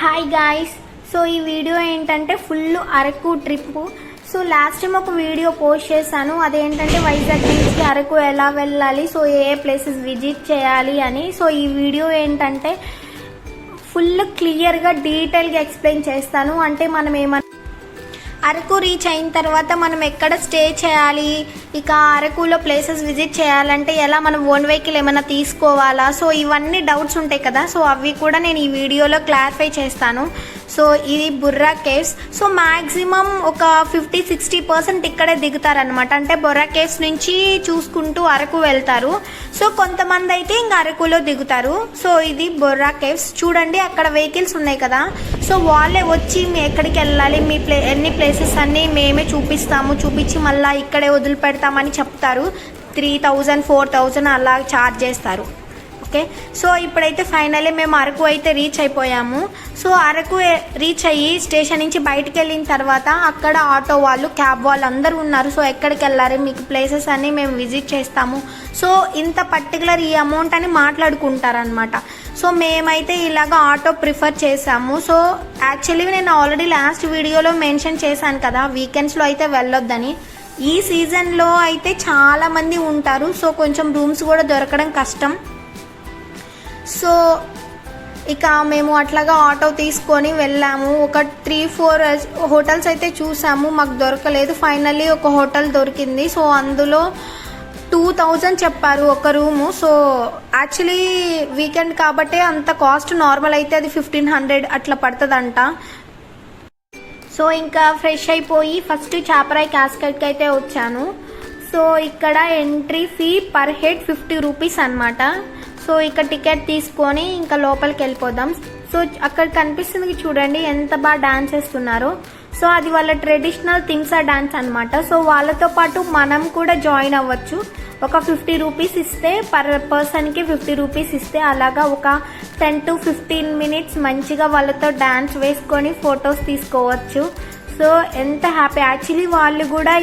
Hi guys. So ఈ video ఏంటంటే full Araku trip. So last time ఒక వీడియో పోస్ట్ చేశాను, అదేంటంటే వైజాగ్ నుంచి అరకు ఎలా వెళ్ళాలి, సో ఏ ప్లేసెస్ విజిట్ చేయాలి అని. సో ఈ వీడియో ఏంటంటే ఫుల్ క్లియర్గా డీటెయిల్గా ఎక్స్ప్లెయిన్ చేస్తాను. అంటే మనం ఏమన్నా అరకు రీచ్ అయిన తర్వాత మనం ఎక్కడ స్టే చేయాలి, ఇక అరకులో ప్లేసెస్ విజిట్ చేయాలంటే ఎలా, మనం ఓన్ వెహికల్ ఏమైనా తీసుకోవాలా, సో ఇవన్నీ డౌట్స్ ఉంటాయి కదా. సో అవి కూడా నేను ఈ వీడియోలో క్లారిఫై చేస్తాను. సో ఇది బుర్రా కేవ్స్. సో మ్యాక్సిమం ఒక 50-60% ఇక్కడే దిగుతారనమాట. అంటే బుర్రా కేవ్స్ నుంచి చూసుకుంటూ అరకు వెళ్తారు. సో కొంతమంది అయితే ఇంకా అరకులో దిగుతారు. సో ఇది బుర్రా కేవ్స్. చూడండి అక్కడ వెహికల్స్ ఉన్నాయి కదా, సో వాళ్ళే వచ్చి మీ ఎక్కడికి వెళ్ళాలి, మీ ఎన్ని ప్లేసెస్ అన్నీ మేమే చూపించి మళ్ళీ ఇక్కడే వదిలిపెడతామని చెప్తారు. 3000, 4000 అలా ఛార్జ్ చేస్తారు. ఓకే, సో ఇప్పుడైతే ఫైనల్లీ మేము అరకు అయితే రీచ్ అయిపోయాము. సో అరకు రీచ్ అయ్యి స్టేషన్ నుంచి బయటకు వెళ్ళిన తర్వాత అక్కడ ఆటో వాళ్ళు, క్యాబ్ వాళ్ళు అందరూ ఉన్నారు. సో ఎక్కడికి వెళ్ళాలి, మీకు ప్లేసెస్ అన్నీ మేము విజిట్ చేస్తాము, సో ఇంత పర్టికులర్ ఈ అమౌంట్ అని మాట్లాడుకుంటారనమాట. సో మేమైతే ఇలాగ ఆటో ప్రిఫర్ చేసాము. సో యాక్చువల్లీ నేను ఆల్రెడీ లాస్ట్ వీడియోలో మెన్షన్ చేశాను కదా, వీకెండ్స్లో అయితే వెళ్ళొద్దని. ఈ సీజన్లో అయితే చాలా మంది ఉంటారు, సో కొంచెం రూమ్స్ కూడా దొరకడం కష్టం. సో ఇక మేము అట్లాగా ఆటో తీసుకొని వెళ్ళాము. ఒక 3-4 హోటల్స్ అయితే చూసాము, మాకు దొరకలేదు. ఫైనల్లీ ఒక హోటల్ దొరికింది. సో అందులో 2000 చెప్పారు ఒక రూము. సో యాక్చువల్లీ వీకెండ్ కాబట్టి అంత కాస్ట్, నార్మల్ అయితే అది 1500 అట్లా పడుతుందంట. సో ఇంకా ఫ్రెష్ అయిపోయి ఫస్ట్ చాపరాయి క్యాస్కెట్కి అయితే వచ్చాను. సో ఇక్కడ entry fee per head 50 rupees అనమాట. సో ఇక్కడ టికెట్ తీసుకొని ఇంకా లోపలికి వెళ్ళిపోదాం. సో అక్కడ కనిపిస్తుంది చూడండి ఎంత బాగా డాన్స్ చేస్తున్నారో. సో అది వాళ్ళ ట్రెడిషనల్ తింసా డాన్స్ అనమాట. సో వాళ్ళతో పాటు మనం కూడా జాయిన్ అవ్వచ్చు. ఒక 50 రూపీస్ ఇస్తే, పర్ పర్సన్కి 50 రూపీస్ ఇస్తే అలాగా ఒక 10-15 మినిట్స్ మంచిగా వాళ్ళతో డాన్స్ వేసుకొని ఫొటోస్ తీసుకోవచ్చు. సో ఎంత హ్యాపీ. యాక్చువల్లీ వాళ్ళు కూడా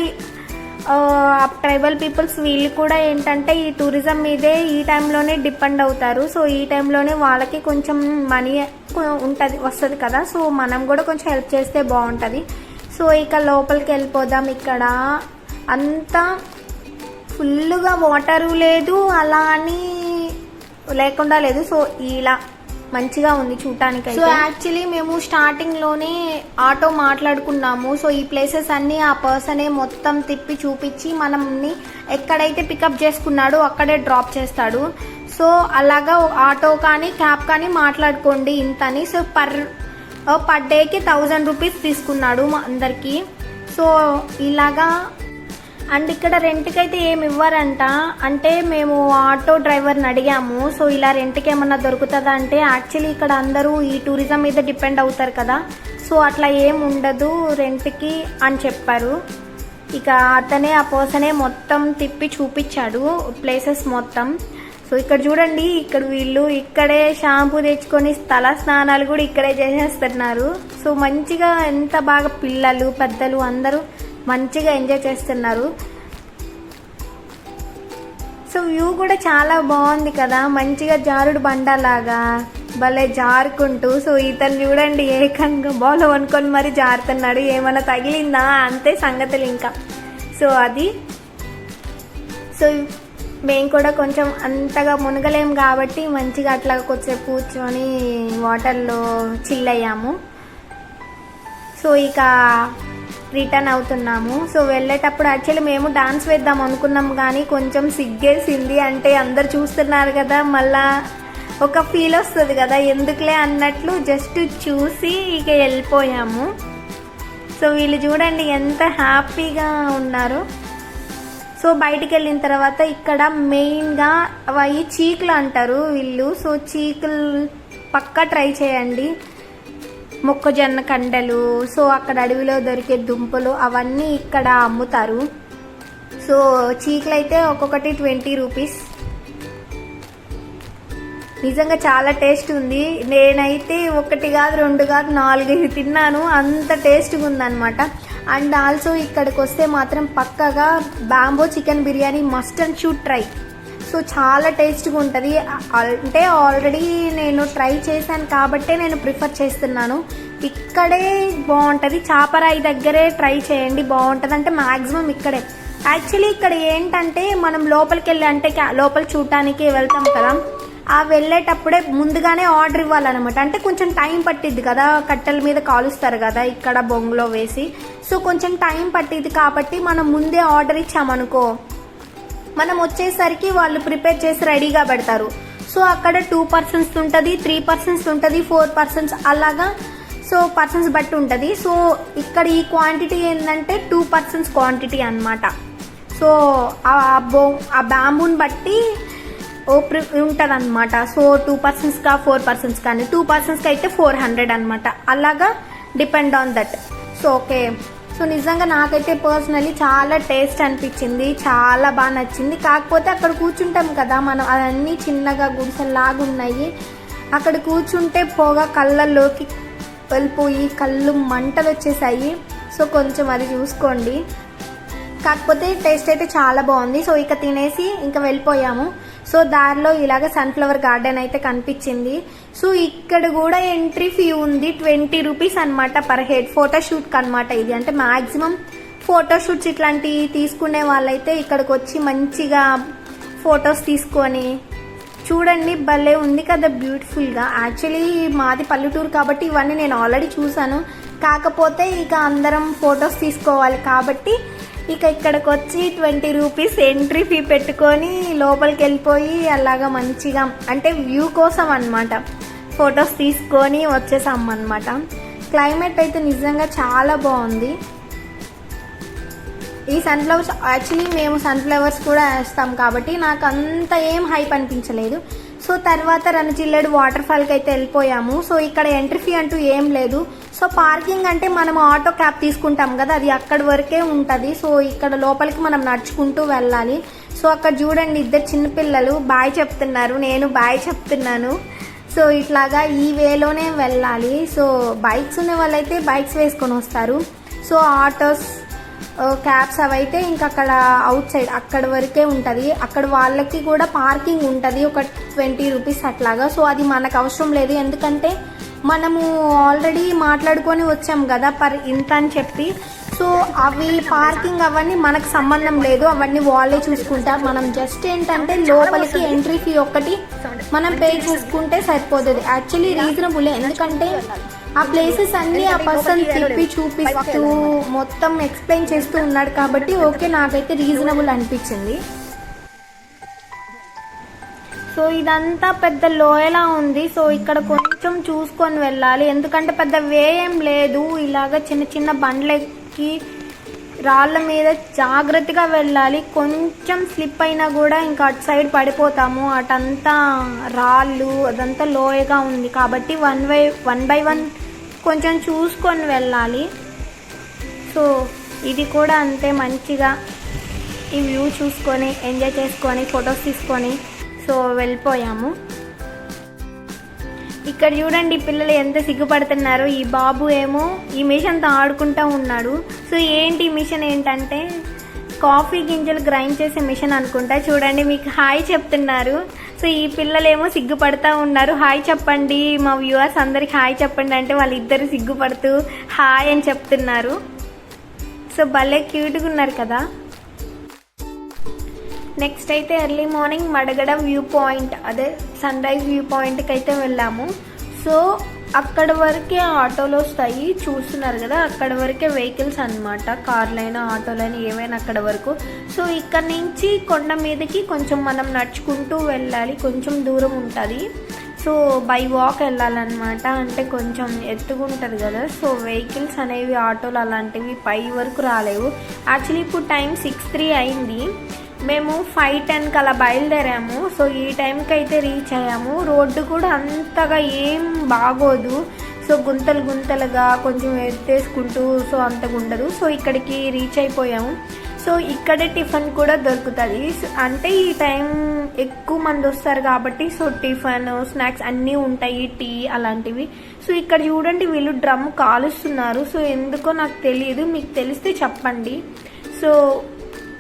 ట్రైబల్ పీపుల్స్, వీళ్ళు కూడా ఏంటంటే ఈ టూరిజం మీదే ఈ టైంలోనే డిపెండ్ అవుతారు. సో ఈ టైంలోనే వాళ్ళకి కొంచెం మనీ వస్తుంది కదా. సో మనం కూడా కొంచెం హెల్ప్ చేస్తే బాగుంటుంది. సో ఇక లోపలికి వెళ్ళిపోదాం. ఇక్కడ అంతా ఫుల్గా వాటరు లేదు, అలా అని లేకుండా లేదు. సో ఇలా మంచిగా ఉంది చూడటానికి. సో యాక్చువల్లీ మేము స్టార్టింగ్ లోనే ఆటో మాట్లాడుకున్నాము. సో ఈ ప్లేసెస్ అన్ని ఆ పర్సనే మొత్తం తిప్పి చూపించి మనల్ని ఎక్కడైతే పికప్ చేసుకున్నాడో అక్కడే డ్రాప్ చేస్తాడు. సో అలాగా ఆటో కానీ క్యాబ్ కానీ మాట్లాడుకోండి ఇంతని. సో పర్ డేకి 1000 రూపీస్ తీసుకున్నాడు మా అందరికి. సో ఇలాగా. అండ్ ఇక్కడ రెంట్కి అయితే ఏమి ఇవ్వరంట. అంటే మేము ఆటో డ్రైవర్ని అడిగాము, సో ఇలా రెంట్కి ఏమన్నా దొరుకుతుందా అంటే యాక్చువల్లీ ఇక్కడ అందరూ ఈ టూరిజం మీద డిపెండ్ అవుతారు కదా, సో అట్లా ఏం ఉండదు రెంట్కి అని చెప్పారు. ఇక అతనే, ఆ పర్సనే మొత్తం తిప్పి చూపించాడు ప్లేసెస్ మొత్తం. సో ఇక్కడ చూడండి, ఇక్కడ వీళ్ళు ఇక్కడే షాంపూ తెచ్చుకొని తల స్నానాలు కూడా ఇక్కడే చేసేస్తున్నారు. సో మంచిగా ఎంత బాగా పిల్లలు పెద్దలు అందరూ మంచిగా ఎంజాయ్ చేస్తున్నారు. సో వ్యూ కూడా చాలా బాగుంది కదా, మంచిగా జారుడు బండలాగా భలే జారుకుంటూ. సో ఇతను చూడండి ఏకంగా బాల్ అనుకొని మరి జారుతున్నాడు, ఏమైనా తగిలిందా అంతే సంగతులు ఇంకా. సో అది. సో మేము కూడా కొంచెం అంతగా మునగలేం కాబట్టి మంచిగా అట్లా కొద్దిసేపు కూర్చొని వాటర్లో చిల్ అయ్యాము. సో ఇక రిటర్న్ అవుతున్నాము. సో వెళ్ళేటప్పుడు యాక్చువల్లీ మేము డాన్స్ వేద్దాం అనుకున్నాం కానీ కొంచెం సిగ్గేసింది. అంటే అందరు చూస్తున్నారు కదా, మళ్ళా ఒక ఫీల్ వస్తుంది కదా, ఎందుకులే అన్నట్లు జస్ట్ చూసి ఇక వెళ్ళిపోయాము. సో వీళ్ళు చూడండి ఎంత హ్యాపీగా ఉన్నారు. సో బయటికి వెళ్ళిన తర్వాత ఇక్కడ మెయిన్గా అవి చీకులు అంటారు వీళ్ళు. సో చీకులు పక్కా ట్రై చేయండి. మొక్కజొన్న కండలు, సో అక్కడ అడవిలో దొరికే దుంపలు అవన్నీ ఇక్కడ అమ్ముతారు. సో చీకులు అయితే ఒక్కొక్కటి 20 రూపీస్. నిజంగా చాలా టేస్ట్ ఉంది. నేనైతే 1 కాదు 2 కాదు 4 తిన్నాను, అంత టేస్ట్గా ఉందన్నమాట. అండ్ ఆల్సో ఇక్కడికి వస్తే మాత్రం పక్కగా bamboo chicken biryani must and should try. So so చాలా టేస్ట్గా ఉంటుంది. అంటే ఆల్రెడీ నేను ట్రై చేశాను కాబట్టే నేను ప్రిఫర్ చేస్తున్నాను. ఇక్కడే బాగుంటుంది, చాపరాయి దగ్గరే ట్రై చేయండి, బాగుంటుంది. అంటే మ్యాక్సిమం ఇక్కడే. యాక్చువల్లీ ఇక్కడ ఏంటంటే మనం లోపలికి వెళ్ళి అంటే లోపల చూడటానికి వెళ్తాం కదా, ఆ వెళ్ళేటప్పుడే ముందుగానే ఆర్డర్ ఇవ్వాలన్నమాట. అంటే కొంచెం టైం పట్టిద్ది కదా, కట్టెల మీద కాలుస్తారు కదా ఇక్కడ బొంగులో వేసి, సో కొంచెం టైం పట్టిద్ది కాబట్టి మనం ముందే ఆర్డర్ ఇచ్చామనుకో, మనం వచ్చేసరికి వాళ్ళు ప్రిపేర్ చేసి రెడీగా పెడతారు. సో అక్కడ 2 persons ఉంటుంది, 3 persons ఉంటుంది, 4 persons అలాగా. సో పర్సన్స్ బట్టి ఉంటుంది. సో ఇక్కడ ఈ క్వాంటిటీ ఏంటంటే 2 persons క్వాంటిటీ అన్నమాట. సో ఆ బ్యాంబూని బట్టి ఉంటుంది అనమాట. సో 2 persons కా 4 persons కానీ 2 persons కి అయితే 400 అనమాట. అలాగా depend on that. So okay. So నిజంగా నాకైతే పర్సనలీ చాలా టేస్ట్ అనిపించింది, చాలా బాగా నచ్చింది. కాకపోతే అక్కడ కూర్చుంటాం కదా మనం, అవన్నీ చిన్నగా గుడిసెల్లాగా ఉన్నాయి. అక్కడ కూర్చుంటే పోగా కళ్ళల్లోకి వెళ్ళిపోయి కళ్ళు మంటలు వచ్చేసాయి. సో కొంచెం అది చూసుకోండి. కాకపోతే టేస్ట్ అయితే చాలా బాగుంది. సో ఇక తినేసి ఇంకా వెళ్ళిపోయాము. సో దారిలో ఇలాగ సన్ఫ్లవర్ గార్డెన్ అయితే కనిపించింది. సో ఇక్కడ కూడా ఎంట్రీ ఫీ ఉంది, 20 rupees అనమాట పర్ హెడ్. ఫోటోషూట్కి అనమాట ఇది. అంటే మ్యాక్సిమం ఫోటోషూట్స్ ఇట్లాంటివి తీసుకునే వాళ్ళైతే ఇక్కడికి వచ్చి మంచిగా ఫొటోస్ తీసుకొని చూడండి, భలే ఉంది కదా బ్యూటిఫుల్గా. యాక్చువల్లీ మాది పల్లెటూరు కాబట్టి ఇవన్నీ నేను ఆల్రెడీ చూసాను. కాకపోతే ఇక అందరం ఫొటోస్ తీసుకోవాలి కాబట్టి ఇక ఇక్కడికి వచ్చి 20 rupees ఎంట్రీ ఫీ పెట్టుకొని లోపలికి వెళ్ళిపోయి అలాగా మంచిగా అంటే వ్యూ కోసం అనమాట ఫొటోస్ తీసుకొని వచ్చేసాం అనమాట. క్లైమేట్ అయితే నిజంగా చాలా బాగుంది. ఈ సన్ఫ్లవర్స్ యాక్చువల్లీ మేము సన్ఫ్లవర్స్ కూడా వేస్తాం కాబట్టి నాకు అంత ఏం హైప్ అనిపించలేదు. సో తర్వాత రణజిల్లేడు వాటర్ ఫాల్కి అయితే వెళ్ళిపోయాము. సో ఇక్కడ ఎంట్రీ ఫీ అంటూ ఏం లేదు. సో పార్కింగ్ అంటే మనం ఆటో క్యాబ్ తీసుకుంటాం కదా, అది అక్కడి వరకే ఉంటుంది. సో ఇక్కడ లోపలికి మనం నడుచుకుంటూ వెళ్ళాలి. సో అక్కడ చూడండి, ఇద్దరు చిన్నపిల్లలు బాయ్ చెప్తున్నారు, నేను బాయ్ చెప్తున్నాను. సో ఇట్లాగా ఈ వేలోనే వెళ్ళాలి. సో బైక్స్ ఉన్న వాళ్ళైతే బైక్స్ వేసుకొని వస్తారు. సో ఆటోస్ క్యాబ్స్ అవైతే ఇంకా అక్కడ అవుట్ సైడ్ అక్కడ వరకే ఉంటుంది. అక్కడ వాళ్ళకి కూడా పార్కింగ్ ఉంటుంది, ఒక 20 rupees అట్లాగా. సో అది మనకు అవసరం లేదు, ఎందుకంటే మనము ఆల్రెడీ మాట్లాడుకొని వచ్చాం కదా ఇంత అని చెప్పి. సో అవి పార్కింగ్ అవన్నీ మనకు సంబంధం లేదు, అవన్నీ వాళ్ళే చూసుకుంటారు. మనం జస్ట్ ఏంటంటే లోపలికి ఎంట్రీ ఫీ ఒక్కటి మనం పే చేసుకుంటే సరిపోతుంది. యాక్చువల్లీ రీజనబుల్, ఎందుకంటే ఆ ప్లేసెస్ అన్నీ ఆ పర్సన్ తిప్పి చూపిస్తూ మొత్తం ఎక్స్ప్లెయిన్ చేస్తూ ఉన్నాడు కాబట్టి ఓకే, నాకైతే రీజనబుల్ అనిపించింది. సో ఇదంతా పెద్ద లోయలా ఉంది. సో ఇక్కడ కొంచెం చూసుకొని వెళ్ళాలి, ఎందుకంటే పెద్ద వే ఏం లేదు. ఇలాగ చిన్న చిన్న బండ్లెక్కి రాళ్ళ మీద జాగ్రత్తగా వెళ్ళాలి. కొంచెం స్లిప్ అయినా కూడా ఇంకా అటు సైడ్ పడిపోతాము. అటంతా రాళ్ళు, అదంతా లోయగా ఉంది కాబట్టి వన్ బై వన్ కొంచెం చూసుకొని వెళ్ళాలి. సో ఇది కూడా అంతే, మంచిగా ఈ వ్యూ చూసుకొని ఎంజాయ్ చేసుకొని ఫొటోస్ తీసుకొని సో వెళ్ళిపోయాము. ఇక్కడ చూడండి పిల్లలు ఎంత సిగ్గుపడుతున్నారు. ఈ బాబు ఏమో ఈ మిషన్తో ఆడుకుంటూ ఉన్నాడు. సో ఏంటి మిషన్ ఏంటంటే కాఫీ గింజలు గ్రైండ్ చేసే మిషన్ అనుకుంటా. చూడండి మీకు హాయ్ చెప్తున్నారు. సో ఈ పిల్లలేమో సిగ్గుపడతా ఉన్నారు. హాయ్ చెప్పండి మా వ్యూవర్స్ అందరికి హాయ్ చెప్పండి అంటే వాళ్ళిద్దరు సిగ్గుపడుతూ హాయ్ అని చెప్తున్నారు. సో భలే క్యూట్గా ఉన్నారు కదా. నెక్స్ట్ అయితే early morning Madagada view point, అదే సన్ రైజ్ వ్యూ పాయింట్కి అయితే వెళ్ళాము. సో అక్కడ వరకే ఆటోలు వస్తాయి, చూస్తున్నారు కదా, అక్కడ వరకే వెహికల్స్ అనమాట, కార్లైనా ఆటోలైనా ఏమైనా అక్కడ వరకు. సో ఇక్కడ నుంచి కొండ మీదకి కొంచెం మనం నడుచుకుంటూ వెళ్ళాలి, కొంచెం దూరం ఉంటుంది. సో బై వాక్ వెళ్ళాలన్నమాట, అంటే కొంచెం ఎత్తుగా ఉంటుంది కదా. సో వెహికల్స్ అనేవి ఆటోలు అలాంటివి పై వరకు రాలేవు. యాక్చువల్లీ ఇప్పుడు టైం 6:03 అయింది, మేము 5:10కి అలా బయలుదేరాము. సో ఈ టైంకి అయితే రీచ్ అయ్యాము. రోడ్డు కూడా అంతగా ఏం బాగోదు. సో గుంతలు గుంతలుగా కొంచెం ఎత్తేసుకుంటూ సో అంతగా ఉండదు. సో ఇక్కడికి రీచ్ అయిపోయాము. సో ఇక్కడే టిఫిన్ కూడా దొరుకుతుంది. అంటే ఈ టైం ఎక్కువ మంది వస్తారు కాబట్టి సో టిఫిన్ స్నాక్స్ అన్నీ ఉంటాయి, టీ అలాంటివి. సో ఇక్కడ చూడండి వీళ్ళు డ్రమ్ కాలుస్తున్నారు. సో ఎందుకో నాకు తెలియదు, మీకు తెలిస్తే చెప్పండి. సో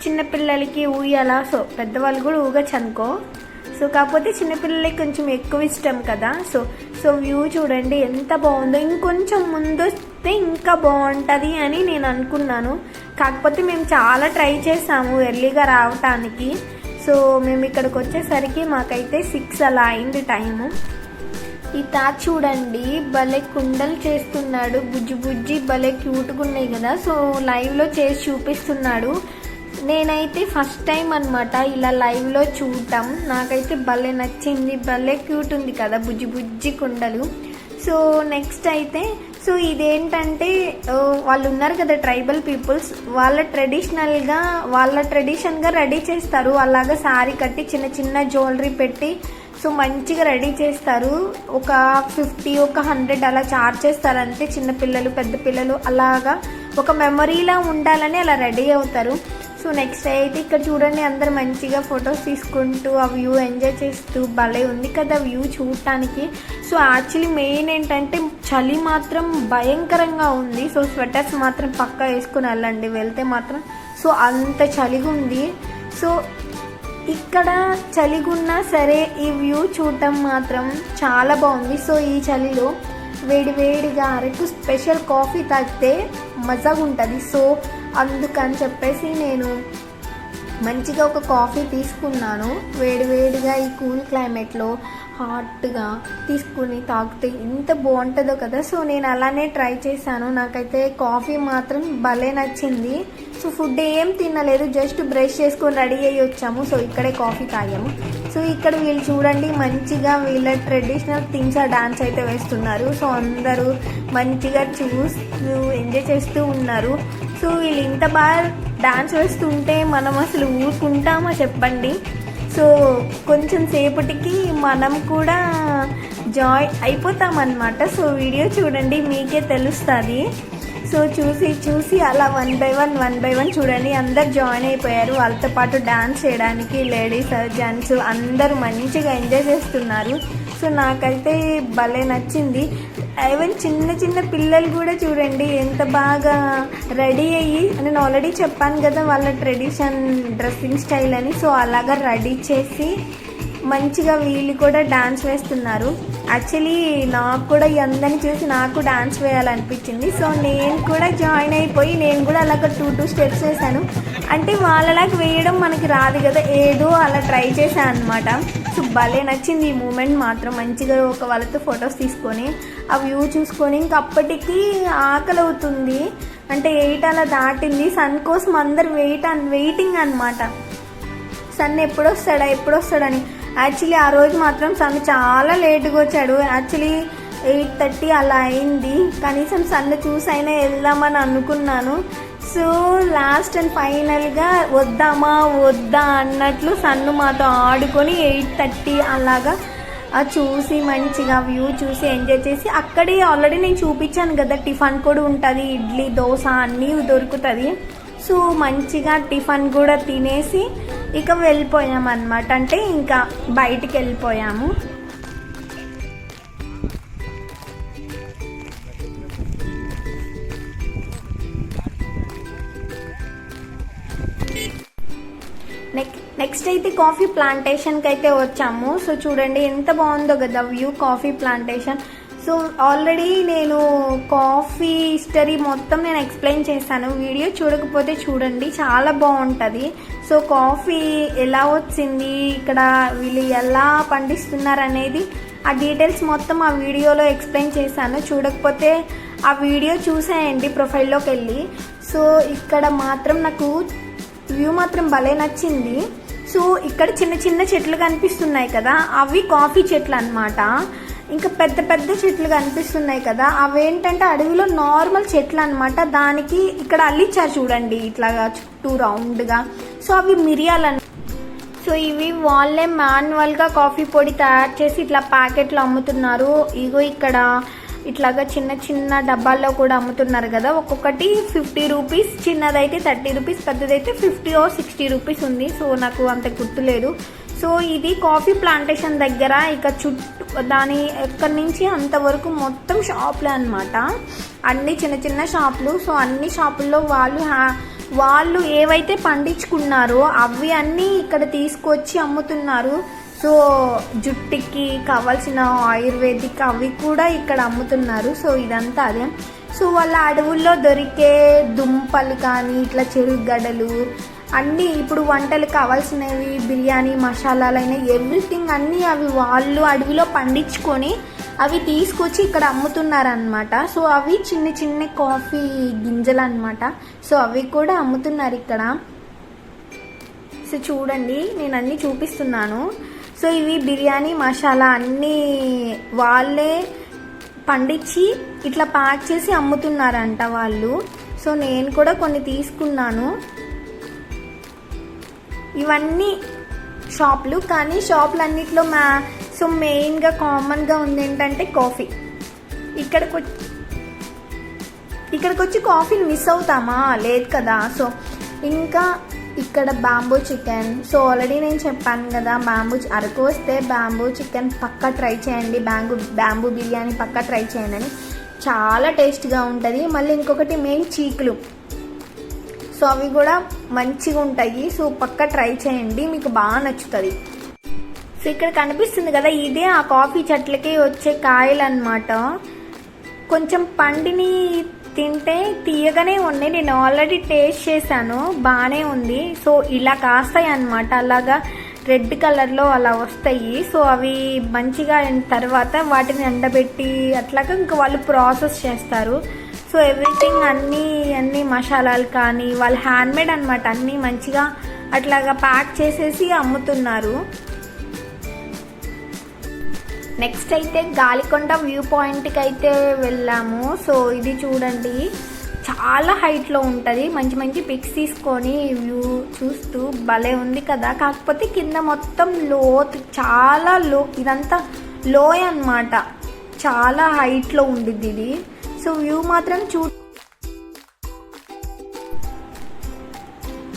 చిన్నపిల్లలకి ఊయాల, సో పెద్దవాళ్ళు కూడా ఊగచ్చు అనుకో. సో కాకపోతే చిన్నపిల్లలకి కొంచెం ఎక్కువ ఇష్టం కదా. సో వ్యూ చూడండి ఎంత బాగుందో. ఇంకొంచెం ముందు వస్తే ఇంకా బాగుంటుంది అని నేను అనుకున్నాను. కాకపోతే మేము చాలా ట్రై చేసాము ఎర్లీగా రావటానికి. సో మేము ఇక్కడికి వచ్చేసరికి మాకైతే 6 అలా అయింది టైము. ఈ తాత చూడండి భలే కుండలు చేస్తున్నాడు. బుజ్జి బుజ్జి భలే క్యూట్గా ఉన్నాయి కదా. సో లైవ్లో చేసి చూపిస్తున్నాడు. నేనైతే ఫస్ట్ టైం అనమాట ఇలా లైవ్లో చూడటం. నాకైతే భలే నచ్చింది. భలే క్యూట్ ఉంది కదా బుజ్జి బుజ్జి కుండలు. సో నెక్స్ట్ అయితే సో ఇదేంటంటే వాళ్ళు ఉన్నారు కదా ట్రైబల్ పీపుల్స్, వాళ్ళ ట్రెడిషన్గా రెడీ చేస్తారు. అలాగా శారీ కట్టి చిన్న చిన్న జ్యువెలరీ పెట్టి సో మంచిగా రెడీ చేస్తారు. ఒక 50 ఒక 100 అలా చార్జ్ చేస్తారు అంతే. చిన్నపిల్లలు పెద్ద పిల్లలు అలాగా ఒక మెమరీలా ఉండాలని అలా రెడీ అవుతారు. సో నెక్స్ట్ అయితే ఇక్కడ చూడండి అందరు మంచిగా ఫొటోస్ తీసుకుంటూ ఆ వ్యూ ఎంజాయ్ చేస్తూ భలే ఉంది కదా వ్యూ చూడటానికి. సో యాక్చువల్లీ మెయిన్ ఏంటంటే చలి మాత్రం భయంకరంగా ఉంది. సో స్వెటర్స్ మాత్రం పక్కా వేసుకుని వెళ్ళండి వెళ్తే మాత్రం. సో అంత చలిగా ఉంది. సో ఇక్కడ చలిగున్నా సరే ఈ వ్యూ చూడటం మాత్రం చాలా బాగుంది. సో ఈ చలిలో వేడివేడిగా అరకు స్పెషల్ కాఫీ తాగితే మజాగా ఉంటుంది. సో అందుకని చెప్పేసి నేను మంచిగా ఒక కాఫీ తీసుకున్నాను. వేడివేడిగా ఈ కూల్ క్లైమేట్లో హాట్గా తీసుకుని తాగితే ఎంత బాగుంటుందో కదా. సో నేను అలానే ట్రై చేశాను. నాకైతే కాఫీ మాత్రం భలే నచ్చింది. సో ఫుడ్ ఏం తినలేదు, జస్ట్ బ్రష్ చేసుకొని రెడీ అయ్యి వచ్చాము. సో ఇక్కడే కాఫీ తాగాము. సో ఇక్కడ వీళ్ళు చూడండి మంచిగా వీళ్ళ ట్రెడిషనల్ థింగ్స్ డాన్స్ అయితే వేస్తున్నారు. సో అందరూ మంచిగా చూస్తూ ఎంజాయ్ చేస్తూ ఉన్నారు. సో వీళ్ళు ఇంత బాగా డాన్స్ వేస్తుంటే మనం అసలు ఊరుకుంటామా చెప్పండి. సో కొంచెం సేపటికి మనం కూడా జాయ్ అయిపోతామన్నమాట. సో వీడియో చూడండి మీకే తెలుస్తుంది. సో చూసి అలా వన్ బై వన్ చూడండి అందరు జాయిన్ అయిపోయారు. వాళ్ళతో పాటు డాన్స్ చేయడానికి లేడీస్ జెంట్స్ అందరూ మంచిగా ఎంజాయ్ చేస్తున్నారు. సో నాకైతే భలే నచ్చింది. ఈవెన్ చిన్న పిల్లలు కూడా చూడండి ఎంత బాగా రెడీ అయ్యి, నేను ఆల్రెడీ చెప్పాను కదా వాళ్ళ ట్రెడిషన్ డ్రెస్సింగ్ స్టైల్ అని. సో అలాగా రెడీ చేసి మంచిగా వీళ్ళు కూడా డాన్స్ వేస్తున్నారు. యాక్చువల్లీ నాకు కూడా ఈ అందరిని చూసి నాకు డాన్స్ వేయాలనిపించింది. సో నేను కూడా జాయిన్ అయిపోయి నేను కూడా అలాగ 2 స్టెప్స్ వేసాను. అంటే వాళ్ళలాగా వేయడం మనకి రాదు కదా, ఏదో అలా ట్రై చేశాను అనమాట. సో భలే నచ్చింది ఈ మూమెంట్ మాత్రం. మంచిగా ఒక వాళ్ళతో ఫొటోస్ తీసుకొని ఆ వ్యూ చూసుకొని ఇంక అప్పటికి ఆకలి అవుతుంది. అంటే 8 అలా దాటింది. సన్ కోసం అందరు వెయిటింగ్ అనమాట. సన్ ఎప్పుడొస్తాడని. యాక్చువల్లీ ఆ రోజు మాత్రం సన్ చాలా లేట్గా వచ్చాడు. యాక్చువల్లీ 8:30 అలా అయింది. కనీసం సన్ చూసైనా వెళ్దామని అనుకున్నాను. సో లాస్ట్ అండ్ ఫైనల్గా వద్దా అన్నట్లు సన్ను మాతో ఆడుకొని 8:30 అలాగా చూసి మంచిగా వ్యూ చూసి ఎంజాయ్ చేసి అక్కడే ఆల్రెడీ నేను చూపించాను కదా టిఫిన్ కూడా ఉంటుంది, ఇడ్లీ దోశ అన్నీ దొరుకుతుంది. సో మంచిగా టిఫిన్ కూడా తినేసి ఇక వెళ్ళిపోయాము అన్నమాట. అంటే ఇంకా బయటికి వెళ్ళిపోయాము. నెక్స్ట్ అయితే కాఫీ ప్లాంటేషన్కి అయితే వచ్చాము. సో చూడండి ఎంత బాగుందో కదా view coffee plantation. So already నేను కాఫీ హిస్టరీ మొత్తం నేను ఎక్స్ప్లెయిన్ చేశాను. వీడియో చూడకపోతే చూడండి చాలా బాగుంటుంది. సో కాఫీ ఎలా వచ్చింది, ఇక్కడ వీళ్ళు ఎలా పండిస్తున్నారు అనేది ఆ డీటెయిల్స్ మొత్తం ఆ వీడియోలో ఎక్స్ప్లెయిన్ చేశాను. చూడకపోతే ఆ వీడియో చూసేయండి ప్రొఫైల్లోకి వెళ్ళి. సో ఇక్కడ మాత్రం నాకు వ్యూ మాత్రం భలే నచ్చింది. సో ఇక్కడ చిన్న చెట్లు కనిపిస్తున్నాయి కదా అవి కాఫీ చెట్లు అన్నమాట. ఇంకా పెద్ద చెట్లు కనిపిస్తున్నాయి కదా అవేంటంటే అడవిలో నార్మల్ చెట్లు అన్నమాట. దానికి ఇక్కడ అల్లిచ్చారు చూడండి ఇట్లాగా చుట్టూ రౌండ్గా. సో అవి మిరియాలు. సో ఇవి వాళ్ళే మాన్యువల్గా కాఫీ పొడి తయారు చేసి ఇట్లా ప్యాకెట్లు అమ్ముతున్నారు. ఇగో ఇక్కడ ఇట్లాగా చిన్న డబ్బాల్లో కూడా అమ్ముతున్నారు కదా. ఒక్కొక్కటి 50 రూపీస్, చిన్నదైతే 30 రూపీస్, పెద్దదైతే 50 or 60 రూపీస్ ఉంది. సో నాకు అంత గుర్తులేదు. సో ఇది కాఫీ ప్లాంటేషన్ దగ్గర ఇక చుట్టూ దాని ఎక్కడి నుంచి అంతవరకు మొత్తం షాపులే అనమాట. అన్ని చిన్న షాపులు. సో అన్ని షాపుల్లో వాళ్ళు వాళ్ళు ఏవైతే పండించుకున్నారో అవి అన్నీ ఇక్కడ తీసుకొచ్చి అమ్ముతున్నారు. సో జుట్టుకి కావాల్సిన ఆయుర్వేదిక్ అవి కూడా ఇక్కడ అమ్ముతున్నారు. సో ఇదంతా అదే. సో వాళ్ళ అడవుల్లో దొరికే దుంపలు కానీ ఇట్లా చెరుగడ్డలు అన్నీ ఇప్పుడు వంటలు కావాల్సినవి బిర్యానీ మసాలాలైన ఎవ్రీథింగ్ అన్నీ అవి వాళ్ళు అడవిలో పండించుకొని అవి తీసుకొచ్చి ఇక్కడ అమ్ముతున్నారనమాట. సో అవి చిన్న చిన్న కాఫీ గింజలు అనమాట. సో అవి కూడా అమ్ముతున్నారు ఇక్కడ. సో చూడండి నేను అన్నీ చూపిస్తున్నాను. సో ఇవి బిర్యానీ మసాలా అన్నీ వాళ్ళే పండించి ఇట్లా ప్యాక్ చేసి అమ్ముతున్నారంట వాళ్ళు. సో నేను కూడా కొన్ని తీసుకున్నాను. ఇవన్నీ షాపులు, కానీ షాపులన్నిట్లో సో మెయిన్గా కామన్గా ఉంది ఏంటంటే కాఫీ. ఇక్కడికి వచ్చి కాఫీని మిస్ అవుతామా? లేదు కదా. సో ఇంకా ఇక్కడ బ్యాంబూ చికెన్. సో ఆల్రెడీ నేను చెప్పాను కదా, అరకు వస్తే బ్యాంబూ చికెన్ పక్కా ట్రై చేయండి, బ్యాంబూ బిర్యానీ పక్కా ట్రై చేయండి అని. చాలా టేస్ట్గా ఉంటుంది. మళ్ళీ ఇంకొకటి మెయిన్ చీకులు. సో అవి కూడా మంచిగా ఉంటాయి. సో పక్కా ట్రై చేయండి, మీకు బాగా నచ్చుతుంది. సో ఇక్కడ కనిపిస్తుంది కదా, ఇదే ఆ కాఫీ చెట్లకి వచ్చే కాయలు అన్నమాట. కొంచెం పండిని తింటే తీయగానే ఉన్నాయి. నేను ఆల్రెడీ టేస్ట్ చేశాను, బాగానే ఉంది. సో ఇలా కాస్తాయి అన్నమాట, అలాగా రెడ్ కలర్లో అలా వస్తాయి. సో అవి మంచిగా అయిన తర్వాత వాటిని ఎండబెట్టి అట్లాగా ఇంకా వాళ్ళు ప్రాసెస్ చేస్తారు. సో ఎవ్రీథింగ్ అన్నీ మసాలాలు కానీ వాళ్ళు హ్యాండ్మేడ్ అనమాట, అన్నీ మంచిగా అట్లాగా ప్యాక్ చేసేసి అమ్ముతున్నారు. నెక్స్ట్ అయితే గాలికొండ వ్యూ పాయింట్కి అయితే వెళ్ళాము. సో ఇది చూడండి, చాలా హైట్లో ఉంటుంది. మంచి మంచి పిక్స్ తీసుకొని వ్యూ చూస్తూ భలే ఉంది కదా. కాకపోతే కింద మొత్తం లోతు, చాలా ఇదంతా లోయ అన్నమాట, చాలా హైట్లో ఉండిద్ది ఇది. సో వ్యూ మాత్రం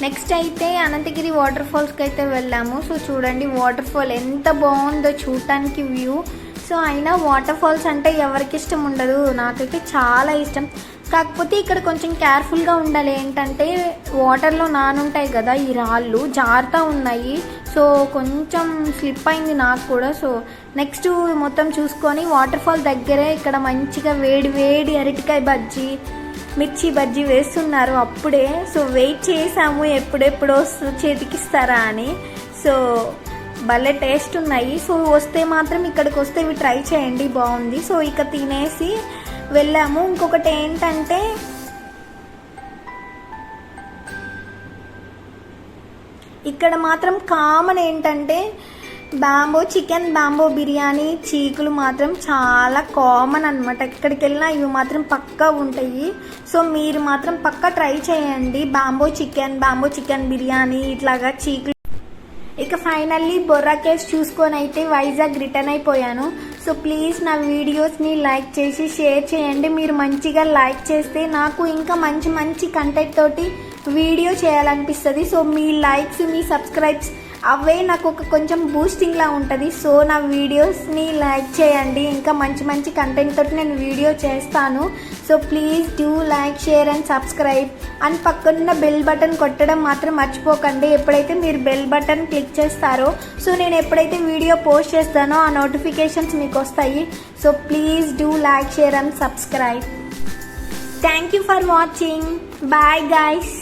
నెక్స్ట్ అయితే అనంతగిరి వాటర్ ఫాల్స్కి అయితే వెళ్ళాము. సో చూడండి వాటర్ ఫాల్ ఎంత బాగుందో చూడటానికి వ్యూ. సో అయినా వాటర్ ఫాల్స్ అంటే ఎవరికి ఇష్టం ఉండదు, నాకైతే చాలా ఇష్టం. కాకపోతే ఇక్కడ కొంచెం కేర్ఫుల్గా ఉండాలి. ఏంటంటే వాటర్లో నానుంటాయి కదా ఈ రాళ్ళు, జారుతూ ఉన్నాయి. సో కొంచెం స్లిప్ అయింది నాకు కూడా. సో నెక్స్ట్ మొత్తం చూసుకొని వాటర్ ఫాల్ దగ్గరే ఇక్కడ మంచిగా వేడి వేడి అరటికాయ బజ్జీ, మిర్చి బజ్జీ వేస్తున్నారు అప్పుడే. సో వెయిట్ చేసాము ఎప్పుడెప్పుడో చేతికిస్తారా అని. సో భలే టేస్ట్ ఉన్నాయి. సో వస్తే మాత్రం ఇక్కడికి వస్తే ఇవి ట్రై చేయండి, బాగుంది. సో ఇక తినేసి వెళ్ళాము. ఇంకొకటి ఏంటంటే ఇక్కడ మాత్రం కామన్ ఏంటంటే బ్యాంబో చికెన్, బ్యాంబో బిర్యానీ, చీకులు మాత్రం చాలా కామన్ అనమాట. ఎక్కడికి వెళ్ళినా ఇవి మాత్రం పక్కా ఉంటాయి. సో మీరు మాత్రం పక్కా ట్రై చేయండి, బ్యాంబో చికెన్ బిర్యానీ ఇట్లాగా చీకులు. ఇక ఫైనల్లీ బొర్రా కేవ్స్ చూసుకొని అయితే వైజాగ్ రిటర్న్ అయిపోయాను. సో ప్లీజ్ నా వీడియోస్ని లైక్ చేసి షేర్ చేయండి. మీరు మంచిగా లైక్ చేస్తే నాకు ఇంకా మంచి మంచి కంటెంట్ తోటి వీడియో చేయాలనిపిస్తుంది. సో మీ లైక్స్, మీ సబ్స్క్రైబ్స్ అవే నాకు ఒక కొంచెం బూస్టింగ్లా ఉంటుంది. సో నా వీడియోస్ని లైక్ చేయండి, ఇంకా మంచి మంచి కంటెంట్ తోటి నేను వీడియో చేస్తాను. So please do like, share and subscribe. And పక్కన బెల్ బటన్ కొట్టడం మాత్రం మర్చిపోకండి. ఎప్పుడైతే మీరు బెల్ బటన్ క్లిక్ చేస్తారో, సో నేను ఎప్పుడైతే వీడియో పోస్ట్ చేస్తానో ఆ నోటిఫికేషన్స్ మీకు వస్తాయి. So please do like, share and subscribe. Thank you for watching. Bye guys.